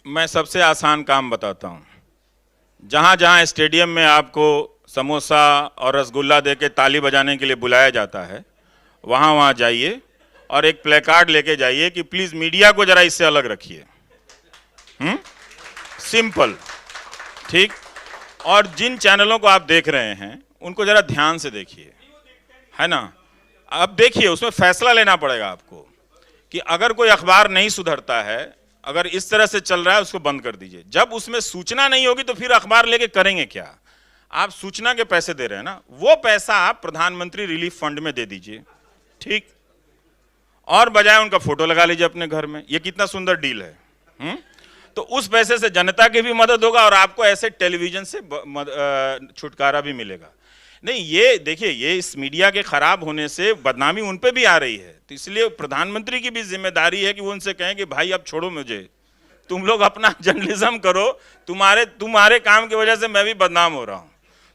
मैं सबसे आसान काम बताता हूँ। जहाँ जहाँ स्टेडियम में आपको समोसा और रसगुल्ला दे के ताली बजाने के लिए बुलाया जाता है, वहाँ वहाँ जाइए और एक प्लेकार्ड लेके जाइए कि प्लीज़ मीडिया को ज़रा इससे अलग रखिए। सिंपल, ठीक। और जिन चैनलों को आप देख रहे हैं उनको ज़रा ध्यान से देखिए, है ना। अब देखिए, उसमें फैसला लेना पड़ेगा आपको कि अगर कोई अखबार नहीं सुधरता है, अगर इस तरह से चल रहा है, उसको बंद कर दीजिए। जब उसमें सूचना नहीं होगी तो फिर अखबार लेके करेंगे क्या। आप सूचना के पैसे दे रहे हैं ना, वो पैसा आप प्रधानमंत्री रिलीफ फंड में दे दीजिए, ठीक। और बजाय उनका फोटो लगा लीजिए अपने घर में। ये कितना सुंदर डील है। तो उस पैसे से जनता की भी मदद होगा और आपको ऐसे टेलीविजन से छुटकारा भी मिलेगा। नहीं, ये देखिए, ये इस मीडिया के खराब होने से बदनामी उन पे भी आ रही है। तो इसलिए प्रधानमंत्री की भी जिम्मेदारी है कि वो उनसे कहें कि भाई अब छोड़ो मुझे, तुम लोग अपना जर्नलिज्म करो, तुम्हारे काम की वजह से मैं भी बदनाम हो रहा हूँ।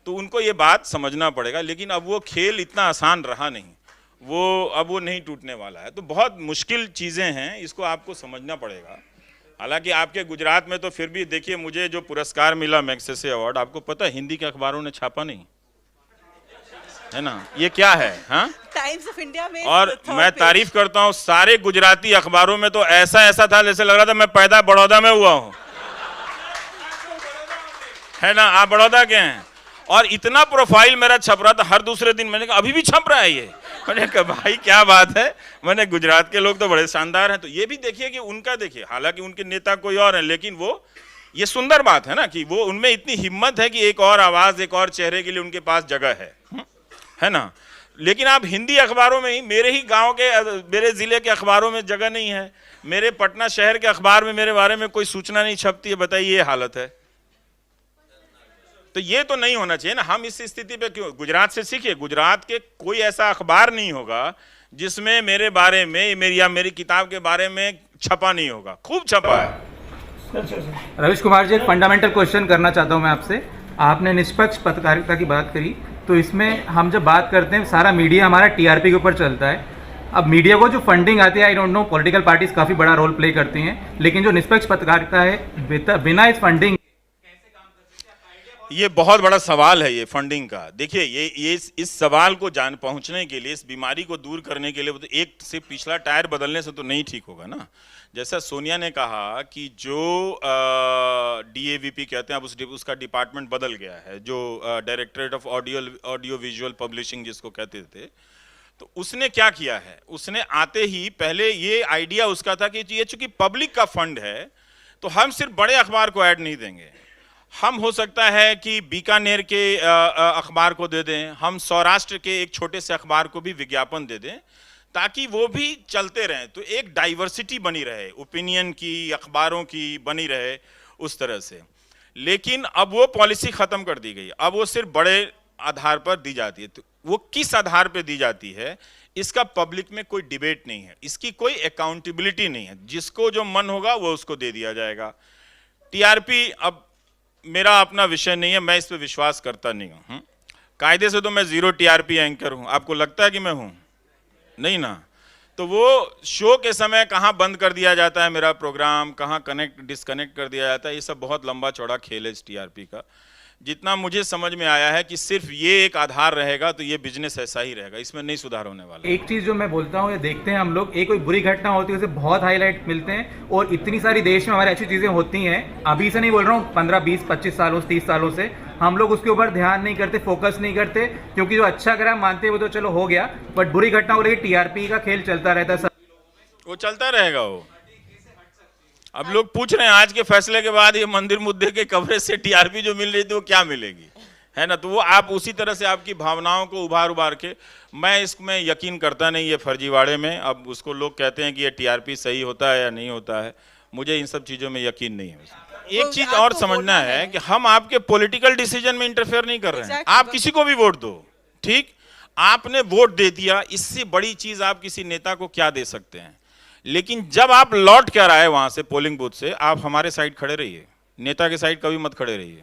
तो उनको ये बात समझना पड़ेगा। लेकिन अब वो खेल इतना आसान रहा नहीं, अब वो नहीं टूटने वाला है। तो बहुत मुश्किल चीज़ें हैं, इसको आपको समझना पड़ेगा। हालांकि आपके गुजरात में तो फिर भी देखिए, मुझे जो पुरस्कार मिला मैग्सेसे अवार्ड, आपको पता है हिंदी के अखबारों ने छापा नहीं, है ना। ये क्या है, हाँ, टाइम्स ऑफ इंडिया में। और मैं तारीफ करता हूँ, सारे गुजराती अखबारों में तो ऐसा था जैसे लग रहा था मैं पैदा बड़ौदा में हुआ हूँ, है ना। आप बड़ौदा के हैं और इतना प्रोफाइल मेरा छप रहा था हर दूसरे दिन। मैंने कहा अभी भी छप रहा है ये। मैंने कहा भाई क्या बात है। मैंने गुजरात के लोग तो बड़े शानदार हैं। तो ये भी देखिए कि उनका, देखिए हालांकि उनके नेता कोई और हैं, लेकिन वो, ये सुंदर बात है ना कि वो, उनमें इतनी हिम्मत है कि एक और आवाज, एक और चेहरे के लिए उनके पास जगह है ना। लेकिन आप हिंदी अखबारों में ही, मेरे ही गांव के, मेरे जिले के अखबारों में जगह नहीं है, मेरे पटना शहर के अखबार में मेरे बारे में कोई सूचना नहीं छपती है। बताइए, ये हालत है। तो ये तो नहीं होना चाहिए ना। हम इस स्थिति पे क्यों, गुजरात से सीखिए। गुजरात के कोई ऐसा अखबार नहीं होगा जिसमें मेरे बारे में, मेरी किताब के बारे में छपा नहीं होगा। खूब छपा है। रवीश कुमार जी, एक फंडामेंटल क्वेश्चन करना चाहता हूं मैं आपसे। आपने निष्पक्ष पत्रकारिता की बात करी, तो इसमें हम जब बात करते हैं, सारा मीडिया हमारा टीआरपी के ऊपर चलता है। अब मीडिया को जो फंडिंग आती है, I don't know, political parties काफ़ी बड़ा रोल प्ले करती हैं, लेकिन जो निष्पक्ष पत्रकारिता है, बिना इस फंडिंग, ये बहुत बड़ा सवाल है ये फंडिंग का। देखिए, ये इस सवाल को जान पहुंचने के लिए, इस बीमारी को दूर करने के लिए, तो एक से पिछला टायर बदलने से तो नहीं ठीक होगा ना। जैसा सोनिया ने कहा कि जो DAVP कहते हैं, अब उसका डिपार्टमेंट बदल गया है, जो directorate of audio visual publishing जिसको कहते थे। तो उसने क्या किया है, उसने आते ही पहले ये आइडिया उसका था कि ये चूंकि पब्लिक का फंड है तो हम सिर्फ बड़े अखबार को ऐड नहीं देंगे, हम हो सकता है कि बीकानेर के अखबार को दे दें, हम सौराष्ट्र के एक छोटे से अखबार को भी विज्ञापन दे दें, ताकि वो भी चलते रहें। तो एक डाइवर्सिटी बनी रहे, ओपिनियन की, अखबारों की बनी रहे, उस तरह से। लेकिन अब वो पॉलिसी खत्म कर दी गई। अब वो सिर्फ बड़े आधार पर दी जाती है। तो वो किस आधार पर दी जाती है, इसका पब्लिक में कोई डिबेट नहीं है, इसकी कोई अकाउंटेबिलिटी नहीं है। जिसको जो मन होगा वो उसको दे दिया जाएगा। टीआरपी अब मेरा अपना विषय नहीं है, मैं इस पर विश्वास करता नहीं हूँ। कायदे से तो मैं 0 टीआरपी एंकर हूँ। आपको लगता है कि मैं हूँ? नहीं ना। तो वो शो के समय कहाँ बंद कर दिया जाता है मेरा प्रोग्राम, कहाँ डिस्कनेक्ट कर दिया जाता है, ये सब बहुत लंबा चौड़ा खेल है इस टीआरपी का। जितना मुझे समझ में आया है कि सिर्फ ये एक आधार रहेगा तो ये बिजनेस ऐसा ही रहेगा, इसमें नहीं सुधार होने वाला। एक चीज़ जो मैं बोलता हूँ, ये देखते हैं हम लोग, एक कोई बुरी घटना होती है उसे बहुत हाईलाइट मिलते हैं, और इतनी सारी देश में हमारी अच्छी चीज़ें होती हैं, अभी से नहीं बोल रहा हूँ, 15, 20, 25 सालों, 30 सालों से हम लोग उसके ऊपर ध्यान नहीं करते, फोकस नहीं करते, क्योंकि जो अच्छा करा मानते हैं वो तो चलो हो गया, बट बुरी घटना हो रही है, टीआरपी का खेल चलता रहता है। वो चलता रहेगा। वो अब लोग पूछ रहे हैं आज के फैसले के बाद ये मंदिर मुद्दे के कवरेज से टीआरपी जो मिल रही थी वो क्या मिलेगी, है ना। तो वो आप उसी तरह से आपकी भावनाओं को उभार के, मैं इसमें यकीन करता नहीं ये फर्जीवाड़े में। अब उसको लोग कहते हैं कि ये टीआरपी सही होता है या नहीं होता है, मुझे इन सब चीज़ों में यकीन नहीं है। एक चीज़ और समझना है कि हम आपके पॉलिटिकल डिसीजन में इंटरफेयर नहीं कर रहे हैं। आप किसी को भी वोट दो, ठीक, आपने वोट दे दिया, इससे बड़ी चीज़ आप किसी नेता को क्या दे सकते हैं। लेकिन जब आप लौट कर आए वहां से, पोलिंग बूथ से, आप हमारे साइड खड़े रहिए, नेता के साइड कभी मत खड़े रहिए,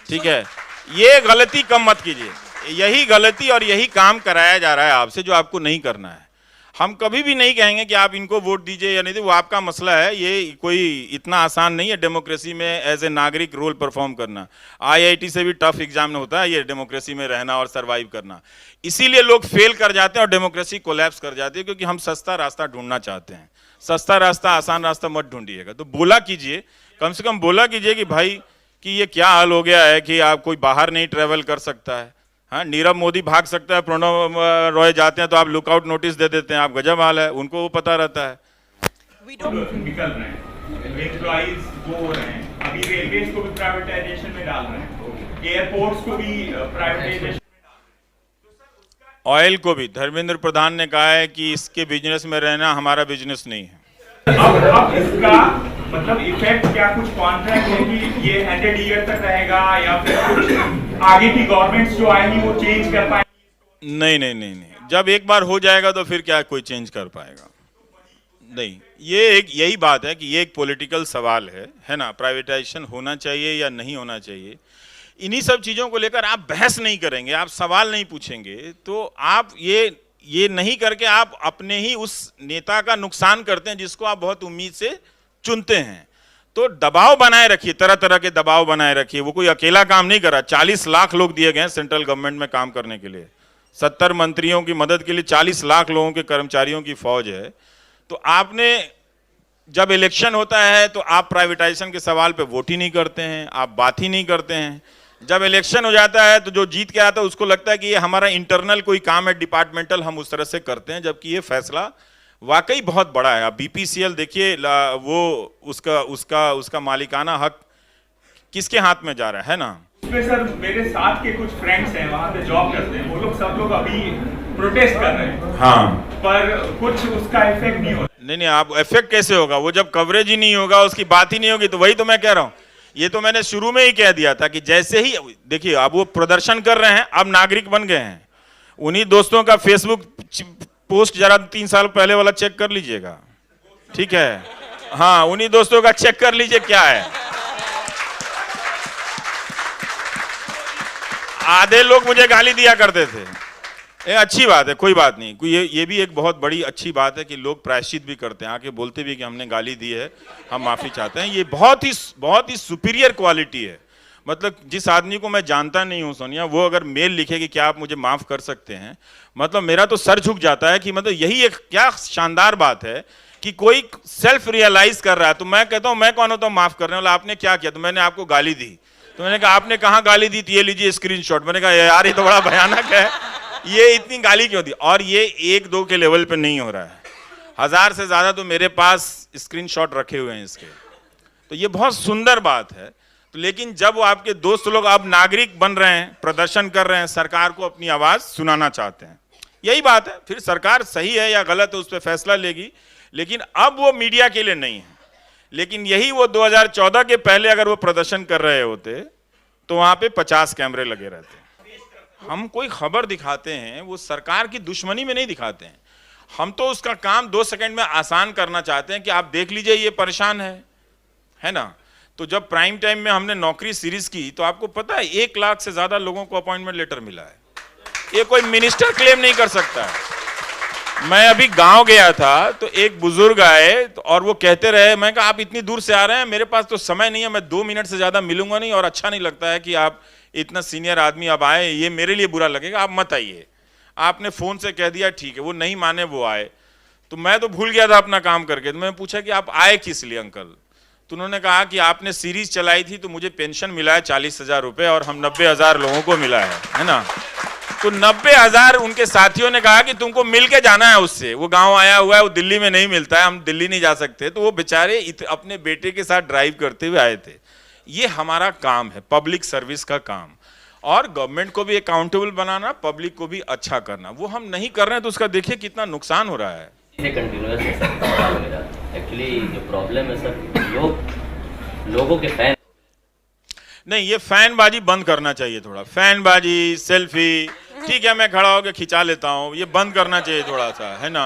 ठीक है। ये गलती कम मत कीजिए। यही गलती और यही काम कराया जा रहा है आपसे जो आपको नहीं करना है। हम कभी भी नहीं कहेंगे कि आप इनको वोट दीजिए या नहीं दीजिए, वो आपका मसला है। ये कोई इतना आसान नहीं है डेमोक्रेसी में एज ए नागरिक रोल परफॉर्म करना। आईआईटी से भी टफ एग्जाम होता है ये डेमोक्रेसी में रहना और सरवाइव करना। इसीलिए लोग फेल कर जाते हैं और डेमोक्रेसी कोलैप्स कर जाती है, क्योंकि हम सस्ता रास्ता ढूंढना चाहते हैं। सस्ता रास्ता, आसान रास्ता मत ढूंढिएगा। तो बोला कीजिए, कम से कम बोला कीजिए कि भाई कि ये क्या हाल हो गया है कि आप कोई बाहर नहीं ट्रेवल कर सकता है। हाँ, नीरव मोदी भाग सकता है, प्रणब रॉय जाते हैं तो आप लुकआउट नोटिस दे देते हैं। आप गजब हाल है, उनको वो पता रहता है। निकल रहे हैं, एम्प्लॉइज वो हो रहे हैं, अभी रेलवेज को भी प्राइवेटाइजेशन में डाल रहे हैं, एयरपोर्ट्स को भी प्राइवेटाइजेशन। ऑयल को भी धर्मेंद्र प्रधान ने कहा है कि इसके बिजनेस में रहना हमारा बिजनेस नहीं है। अब इसका मतलब इफेक्ट क्या कुछ कॉन्ट्रैक्ट है कि ये 100 ईयर तक रहेगा या फिर कुछ आगे की गवर्नमेंट्स जो आएंगी वो चेंज कर पाएंगी? नहीं नहीं नहीं नहीं, जब एक बार हो जाएगा तो फिर क्या कोई चेंज कर पाएगा? नहीं, ये एक यही बात है कि ये एक पॉलिटिकल सवाल है ना। प्राइवेटाइजेशन होना चाहिए या नहीं होना चाहिए, इन्हीं सब चीज़ों को लेकर आप बहस नहीं करेंगे, आप सवाल नहीं पूछेंगे, तो आप ये नहीं करके आप अपने ही उस नेता का नुकसान करते हैं जिसको आप बहुत उम्मीद से चुनते हैं। तो दबाव बनाए रखिए, तरह तरह के दबाव बनाए रखिए। वो कोई अकेला काम नहीं करा, 40 लाख लोग दिए गए सेंट्रल गवर्नमेंट में काम करने के लिए, 70 मंत्रियों की मदद के लिए 40 लाख लोगों के कर्मचारियों की फौज है। तो आपने जब इलेक्शन होता है तो आप प्राइवेटाइजेशन के सवाल पे वोट ही नहीं करते हैं, आप बात ही नहीं करते हैं। जब इलेक्शन हो जाता है तो जो जीत के आता है उसको लगता है कि ये हमारा इंटरनल कोई काम है, डिपार्टमेंटल, हम उस तरह से करते हैं, जबकि ये फैसला वाकई बहुत बड़ा है। अब बीपीसीएल देखिए, वो उसका मालिकाना हक किसके हाथ में जा रहा है ना। उसमें सर मेरे साथ के कुछ फ्रेंड्स हैं, वहाँ पे जॉब करते हैं, वो लोग सब लोग अभी प्रोटेस्ट कर रहे हैं। हाँ, पर कुछ उसका इफेक्ट नहीं होता। नहीं, आप इफेक्ट कैसे होगा? वो जब कवरेज ही नहीं होगा, उसकी बात ही नहीं होगी, तो वही तो मैं कह रहा हूँ। ये तो मैंने शुरू में ही कह दिया था कि जैसे ही देखिए अब वो प्रदर्शन कर रहे हैं, अब नागरिक बन गए हैं। उन्हीं दोस्तों का फेसबुक पोस्ट जरा 3 साल पहले वाला चेक कर लीजिएगा, ठीक है? हाँ, उन्हीं दोस्तों का चेक कर लीजिए क्या है। आधे लोग मुझे गाली दिया करते थे। ये अच्छी बात है, कोई बात नहीं। ये भी एक बहुत बड़ी अच्छी बात है कि लोग प्रायश्चित भी करते हैं, आके बोलते भी कि हमने गाली दी है, हम माफी चाहते हैं। ये बहुत ही सुपीरियर क्वालिटी है। मतलब जिस आदमी को मैं जानता नहीं हूं सोनिया, वो अगर मेल लिखे कि क्या आप मुझे माफ कर सकते हैं, मतलब मेरा तो सर झुक जाता है कि मतलब यही एक क्या शानदार बात है कि कोई सेल्फ रियलाइज कर रहा है। तो मैं कहता हूं मैं कौन होता हूं माफ करने वाला? आपने क्या किया? तो मैंने आपको गाली दी। तो मैंने कहा आपने कहाँ गाली दी? ये लीजिए स्क्रीनशॉट। मैंने कहा यार ये तो बड़ा भयानक है, ये इतनी गाली क्यों दी? और ये 1-2 के लेवल पे नहीं हो रहा है, 1000 से ज्यादा तो मेरे पास स्क्रीनशॉट रखे हुए हैं इसके। तो ये बहुत सुंदर बात है। तो लेकिन जब वो आपके दोस्त लोग अब नागरिक बन रहे हैं, प्रदर्शन कर रहे हैं, सरकार को अपनी आवाज सुनाना चाहते हैं, यही बात है। फिर सरकार सही है या गलत है उस पर फैसला लेगी, लेकिन अब वो मीडिया के लिए नहीं है। लेकिन यही वो 2014 के पहले अगर वो प्रदर्शन कर रहे होते तो वहां पे 50 कैमरे लगे रहते। हम कोई खबर दिखाते हैं, वो सरकार की दुश्मनी में नहीं दिखाते हैं, हम तो उसका काम 2 सेकंड में आसान करना चाहते हैं कि आप देख लीजिए ये परेशान है ना। तो जब प्राइम टाइम में हमने नौकरी सीरीज की तो आपको पता है 1 लाख से ज्यादा लोगों को अपॉइंटमेंट लेटर मिला है। ये कोई मिनिस्टर क्लेम नहीं कर सकता है। मैं अभी गांव गया था तो एक बुजुर्ग आए और वो कहते रहे, मैं कहा आप इतनी दूर से आ रहे हैं, मेरे पास तो समय नहीं है, मैं 2 मिनट से ज्यादा मिलूंगा नहीं, और अच्छा नहीं लगता है कि आप इतना सीनियर आदमी अब आए, ये मेरे लिए बुरा लगेगा, आप मत आइए। आपने फोन से कह दिया ठीक है, वो नहीं माने, वो आए। तो मैं तो भूल गया था अपना काम करके। तो मैं पूछा कि आप आए किस लिए अंकल? तो उन्होंने कहा कि आपने सीरीज चलाई थी तो मुझे पेंशन मिला है 40,000 रुपए, और हम 90,000 लोगों को मिला है ना। तो 90,000 उनके साथियों ने कहा कि तुमको मिल के जाना है उससे, वो गांव आया हुआ है, वो दिल्ली में नहीं मिलता है, हम दिल्ली नहीं जा सकते। तो वो बेचारे अपने बेटे के साथ ड्राइव करते हुए आए थे। ये हमारा काम है, पब्लिक सर्विस का काम, और गवर्नमेंट को भी अकाउंटेबल बनाना, पब्लिक को भी अच्छा करना। वो हम नहीं कर रहे हैं तो उसका देखिए कितना नुकसान हो रहा है। एक्चुअली जो प्रॉब्लम है सर, लोगों के फैन नहीं, ये फैनबाजी बंद करना चाहिए थोड़ा। फैनबाजी, सेल्फी, ठीक है मैं खड़ा होकर खिंचा लेता हूँ, ये बंद करना चाहिए थोड़ा सा, है ना।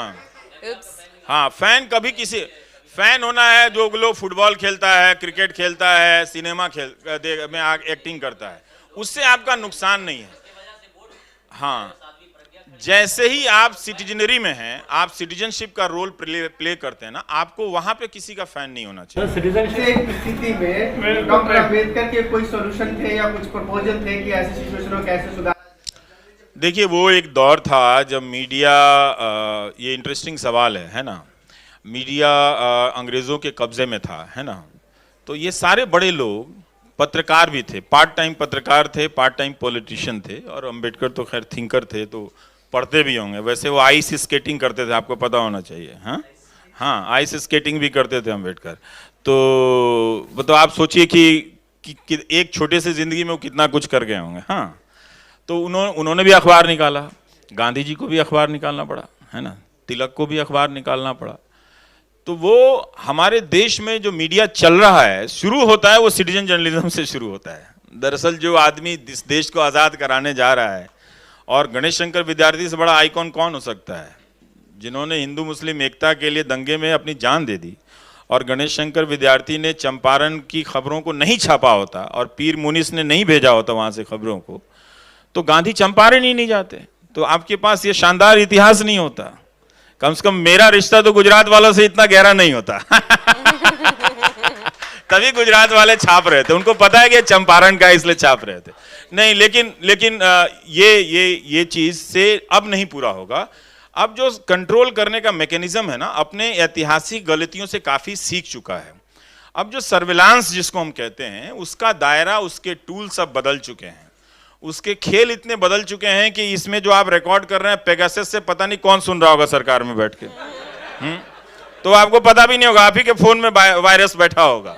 हाँ, फैन कभी किसी फैन होना है जो लोग फुटबॉल खेलता है, क्रिकेट खेलता है, सिनेमा में एक्टिंग करता है, उससे आपका नुकसान नहीं है। हाँ, जैसे ही आप सिटीजनरी में हैं, आप सिटीजनशिप का रोल प्ले करते हैं ना, आपको वहां पे किसी का फैन नहीं होना चाहिए। सिटीजनशिप स्थिति में डॉक्टर अम्बेडकर के कोई सॉल्यूशन थे या कुछ प्रपोजल थे कि ऐसी सिचुएशन को कैसे सुधार? देखिए, वो एक दौर था जब मीडिया, ये इंटरेस्टिंग सवाल है ना, मीडिया अंग्रेज़ों के कब्जे में था, है ना, तो ये सारे बड़े लोग पत्रकार भी थे, पार्ट टाइम पत्रकार थे, पार्ट टाइम पॉलिटिशियन थे, और अम्बेडकर तो खैर थिंकर थे, तो पढ़ते भी होंगे। वैसे वो आइस स्केटिंग करते थे, आपको पता होना चाहिए। हाँ, आइस स्केटिंग भी करते थे अम्बेडकर। तो आप सोचिए कि एक छोटे से ज़िंदगी में वो कितना कुछ कर गए होंगे। हाँ, तो उन्होंने भी अखबार निकाला, गांधी जी को भी अखबार निकालना पड़ा, है ना, तिलक को भी अखबार निकालना पड़ा। तो वो हमारे देश में जो मीडिया चल रहा है, शुरू होता है वो सिटीजन जर्नलिज्म से शुरू होता है। दरअसल जो आदमी इस देश को आज़ाद कराने जा रहा है, और गणेश शंकर विद्यार्थी से बड़ा आइकॉन कौन हो सकता है, जिन्होंने हिंदू मुस्लिम एकता के लिए दंगे में अपनी जान दे दी। और गणेश शंकर विद्यार्थी ने चंपारण की खबरों को नहीं छापा होता, और पीर मुनिस ने नहीं भेजा होता वहाँ से खबरों को, तो गांधी चंपारण ही नहीं जाते, तो आपके पास ये शानदार इतिहास नहीं होता। कम से कम मेरा रिश्ता तो गुजरात वालों से इतना गहरा नहीं होता। तभी गुजरात वाले छाप रहे थे, उनको पता है कि चंपारण का, इसलिए छाप रहे थे। नहीं, लेकिन ये चीज से अब नहीं पूरा होगा। अब जो कंट्रोल करने का मैकेनिज्म है ना, अपने ऐतिहासिक गलतियों से काफी सीख चुका है। अब जो सर्विलांस जिसको हम कहते हैं, उसका दायरा, उसके टूल सब बदल चुके हैं, उसके खेल इतने बदल चुके हैं कि इसमें जो आप रिकॉर्ड कर रहे हैं, पेगासस से पता नहीं कौन सुन रहा होगा सरकार में बैठ के। तो आपको पता भी नहीं होगा, आप ही के फोन में वायरस बैठा होगा।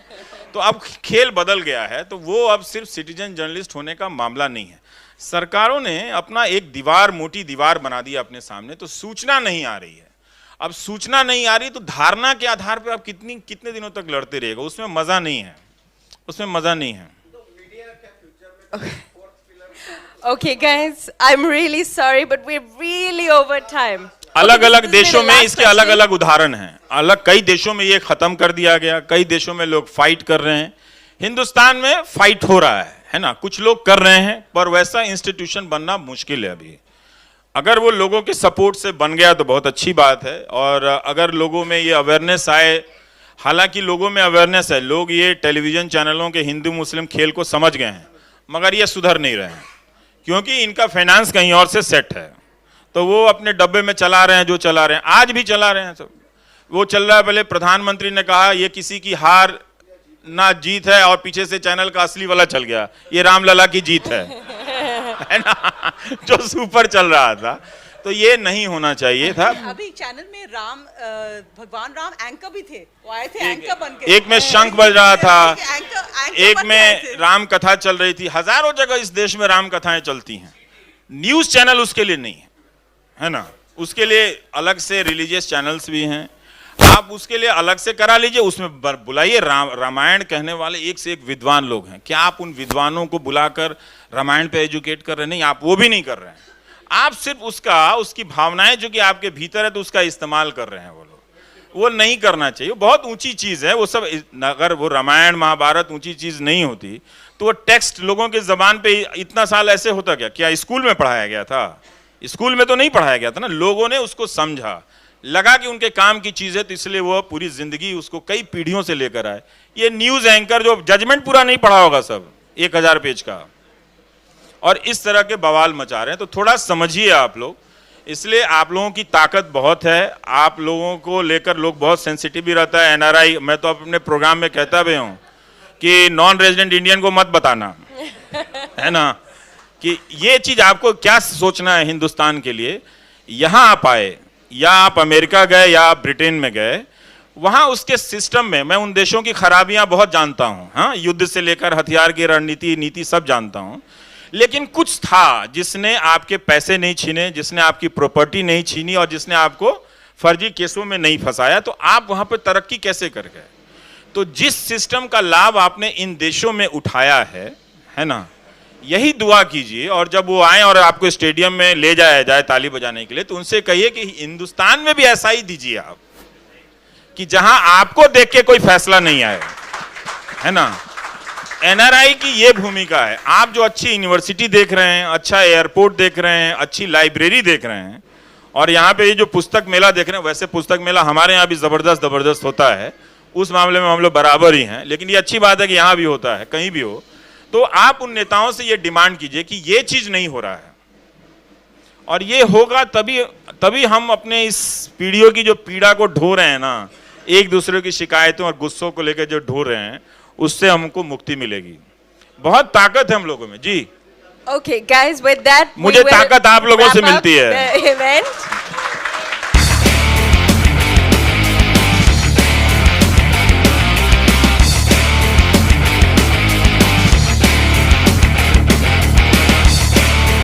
तो अब खेल बदल गया है, तो वो अब सिर्फ सिटीजन जर्नलिस्ट होने का मामला नहीं है। सरकारों ने अपना एक दीवार, मोटी दीवार बना दिया अपने सामने, तो सूचना नहीं आ रही है। अब सूचना नहीं आ रही तो धारणा के आधार पर आप कितने दिनों तक लड़ते रहेगा, उसमें मजा नहीं है, उसमें मजा नहीं है। Okay, guys, I'm really sorry, but we're really over time. अलग अलग this is देशों my में last इसके अलग question. अलग उदाहरण हैं। कई देशों में ये खत्म कर दिया गया, कई देशों में लोग फाइट कर रहे हैं। हिंदुस्तान में फाइट हो रहा है ना, कुछ लोग कर रहे हैं, पर वैसा इंस्टीट्यूशन बनना मुश्किल है अभी। अगर वो लोगों के सपोर्ट से बन गया तो बहुत अच्छी बात है, और अगर लोगों में ये अवेयरनेस आए, हालांकि लोगों में अवेयरनेस है, लोग ये टेलीविजन चैनलों के हिंदू मुस्लिम खेल को समझ गए हैं, मगर ये सुधर नहीं रहे हैं, क्योंकि इनका फाइनेंस कहीं और से सेट है। तो वो अपने डब्बे में चला रहे हैं, जो चला रहे हैं, आज भी चला रहे हैं सब। वो चल रहा है, पहले प्रधानमंत्री ने कहा ये किसी की हार ना जीत है, और पीछे से चैनल का असली वाला चल गया, ये रामलला की जीत है ना, जो सुपर चल रहा था। तो ये नहीं होना चाहिए था। अभी चैनल में भगवान राम एंकर भी थे, वो आए थे एंकर बन के। एक में शंख बज रहा था, एंकर एक बन के आए में थे। राम कथा चल रही थी। हजारों जगह इस देश में राम कथाएं चलती हैं, न्यूज चैनल उसके लिए नहीं है ना, उसके लिए अलग से रिलीजियस चैनल्स भी हैं, आप उसके लिए अलग से करा लीजिए, उसमें बुलाइए। रामायण कहने वाले एक से एक विद्वान लोग हैं, क्या आप उन विद्वानों को बुलाकर रामायण पे एजुकेट कर रहे हैं? नहीं, आप वो भी नहीं कर रहे हैं। आप सिर्फ उसकी भावनाएं जो कि आपके भीतर है, तो उसका इस्तेमाल कर रहे हैं वो लोग। वो नहीं करना चाहिए, वो बहुत ऊंची चीज है वो सब। अगर वो रामायण महाभारत ऊंची चीज नहीं होती तो वो टेक्स्ट लोगों के जबान पे इतना साल ऐसे होता क्या स्कूल में पढ़ाया गया था? स्कूल में तो नहीं पढ़ाया गया था ना, लोगों ने उसको समझा, लगा कि उनके काम की चीज है, तो इसलिए वो पूरी जिंदगी उसको कई पीढ़ियों से लेकर आए। ये न्यूज एंकर जो जजमेंट पूरा नहीं पढ़ा होगा सब 1000 पेज का, और इस तरह के बवाल मचा रहे हैं, तो थोड़ा समझिए आप लोग। इसलिए आप लोगों की ताकत बहुत है, आप लोगों को लेकर लोग बहुत सेंसिटिव भी रहता है। एनआरआई, मैं तो अपने प्रोग्राम में कहता भी हूँ कि नॉन रेजिडेंट इंडियन को मत बताना, है ना, कि ये चीज आपको क्या सोचना है हिंदुस्तान के लिए। यहाँ आप आए, या आप अमेरिका गए या आप ब्रिटेन में गए, वहाँ उसके सिस्टम में मैं उन देशों की खराबियां बहुत जानता हूँ, हाँ, युद्ध से लेकर हथियार की रणनीति नीति सब जानता हूँ, लेकिन कुछ था जिसने आपके पैसे नहीं छीने, जिसने आपकी प्रॉपर्टी नहीं छीनी, और जिसने आपको फर्जी केसों में नहीं फंसाया। तो आप वहाँ पे तरक्की कैसे कर गए? तो जिस सिस्टम का लाभ आपने इन देशों में उठाया है ना, यही दुआ कीजिए। और जब वो आए और आपको स्टेडियम में ले जाया जाए ताली बजाने के लिए, तो उनसे कहिए कि हिंदुस्तान में भी ऐसा ही दीजिए आप, कि जहां आपको देख के कोई फैसला नहीं आए, है ना। एनआरआई की ये भूमिका है। आप जो अच्छी यूनिवर्सिटी देख रहे हैं, अच्छा एयरपोर्ट देख रहे हैं, अच्छी लाइब्रेरी देख रहे हैं, और यहाँ पे ये जो पुस्तक मेला देख रहे हैं, वैसे पुस्तक मेला हमारे यहाँ भी जबरदस्त होता है, उस मामले में हम लोग बराबर ही हैं। लेकिन ये अच्छी बात है कि यहाँ भी होता है, कहीं भी हो। तो आप उन नेताओं से ये डिमांड कीजिए कि ये चीज नहीं हो रहा है, और ये होगा तभी हम अपने इस पीढ़ियों की जो पीड़ा को ढो रहे हैं ना, एक दूसरे की शिकायतों और गुस्सों को लेकर जो ढो रहे हैं, उससे हमको मुक्ति मिलेगी। बहुत ताकत है हम लोगों में जी। Okay, guys, with that, मुझे ताकत आप लोगों से मिलती है। the event.